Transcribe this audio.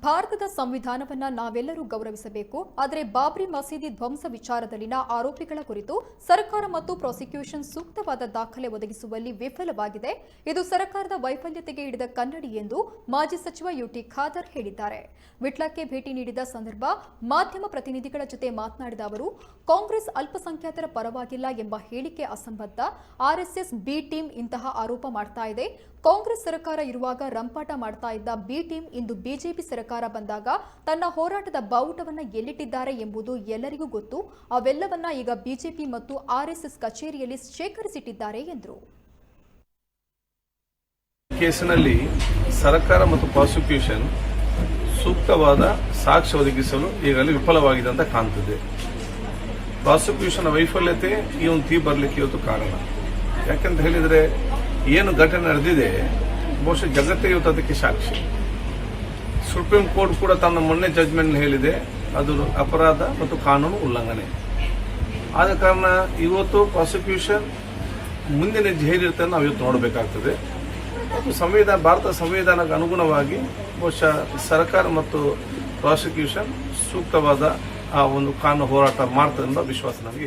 ಭಾರತದ ಸಂವಿಧಾನವನ್ನ ನಾವೆಲ್ಲರೂ ಗೌರವಿಸಬೇಕು. ಆದರೆ ಬಾಬ್ರಿ ಮಸೀದಿ ಧ್ವಂಸ ವಿಚಾರದಲ್ಲಿನ ಆರೋಪಿಗಳ ಕುರಿತು ಸರ್ಕಾರ ಮತ್ತು ಪ್ರಾಸಿಕ್ಯೂಷನ್ ಸೂಕ್ತವಾದ ದಾಖಲೆ ಒದಗಿಸುವಲ್ಲಿ ವಿಫಲವಾಗಿದೆ. ಇದು ಸರ್ಕಾರದ ವೈಫಲ್ಯತೆಗೆ ಹಿಡಿದ ಕನ್ನಡಿ ಎಂದು ಮಾಜಿ ಸಚಿವ ಯುಟಿ ಖಾದರ್ ಹೇಳಿದ್ದಾರೆ. ವಿಟ್ಲಕ್ಕೆ ಭೇಟಿ ನೀಡಿದ ಸಂದರ್ಭ ಮಾಧ್ಯಮ ಪ್ರತಿನಿಧಿಗಳ ಜೊತೆ ಮಾತನಾಡಿದ ಅವರು, ಕಾಂಗ್ರೆಸ್ ಅಲ್ಪಸಂಖ್ಯಾತರ ಪರವಾಗಿಲ್ಲ ಎಂಬ ಹೇಳಿಕೆ ಅಸಂಬದ್ಧ. ಆರ್ಎಸ್ಎಸ್ ಬಿ ಟೀಮ್ ಇಂತಹ ಆರೋಪ ಮಾಡ್ತಾ ಇದೆ. ಕಾಂಗ್ರೆಸ್ ಸರ್ಕಾರ ಇರುವಾಗ ರಂಪಾಟ ಮಾಡ್ತಾ ಇದ್ದ ಬಿ ಟೀಮ್ ಇಂದು ಬಿಜೆಪಿ ಸರ್ಕಾರ ಬಂದಾಗ ತನ್ನ ಹೋರಾಟದ ಬಾವುಟವನ್ನ ಎಲ್ಲಿಟ್ಟಿದ್ದಾರೆ ಎಂಬುದು ಎಲ್ಲರಿಗೂ ಗೊತ್ತು. ಅವೆಲ್ಲವನ್ನ ಈಗ ಬಿಜೆಪಿ ಮತ್ತು ಆರ್ಎಸ್ಎಸ್ ಕಚೇರಿಯಲ್ಲಿ ಶೇಖರಿಸಿಟ್ಟಿದ್ದಾರೆ ಎಂದರು. ಕೇಸಿನಲ್ಲಿ ಸರ್ಕಾರ ಮತ್ತು ಪ್ರಾಸಿಕ್ಯೂಷನ್ ಸೂಕ್ತವಾದ ಸಾಕ್ಷ್ಯ ಒದಗಿಸಲು ಈಗಾಗಲೇ ವಿಫಲವಾಗಿದೆ ಅಂತ ಕಾಣ್ತದೆ. ಪ್ರಾಸಿಕ್ಯೂಷನ್ ವೈಫಲ್ಯತೆ ಈ ಒಂದು ತೀ ಬರಲಿಕ್ಕೆ ಇವತ್ತು ಕಾರಣ. ಯಾಕಂತ ಹೇಳಿದ್ರೆ ಏನು ಘಟನೆ ನಡೆದಿದೆ ಬಹುಶಃ ಜಗತ್ತೇ ಇವತ್ತು ಅದಕ್ಕೆ ಸಾಕ್ಷಿ. ಸುಪ್ರೀಂ ಕೋರ್ಟ್ ಕೂಡ ತನ್ನ ಮೊನ್ನೆ ಜಡ್ಜ್ಮೆಂಟ್ ಹೇಳಿದೆ ಅದು ಅಪರಾಧ ಮತ್ತು ಕಾನೂನು ಉಲ್ಲಂಘನೆ. ಆದ ಕಾರಣ ಇವತ್ತು ಪ್ರಾಸಿಕ್ಯೂಷನ್ ಮುಂದಿನ ಹೆಜ್ಜೆ ಹೇಗಿರುತ್ತೆ ನಾವು ಇವತ್ತು ನೋಡಬೇಕಾಗ್ತದೆ. ಮತ್ತು ಭಾರತ ಸಂವಿಧಾನಕ್ಕೆ ಅನುಗುಣವಾಗಿ ಬಹುಶಃ ಸರ್ಕಾರ ಮತ್ತು ಪ್ರಾಸಿಕ್ಯೂಷನ್ ಸೂಕ್ತವಾದ ಆ ಒಂದು ಕಾನೂನು ಹೋರಾಟ ಮಾಡ್ತದೆ ಎಂಬ ವಿಶ್ವಾಸ ನಮಗೆ.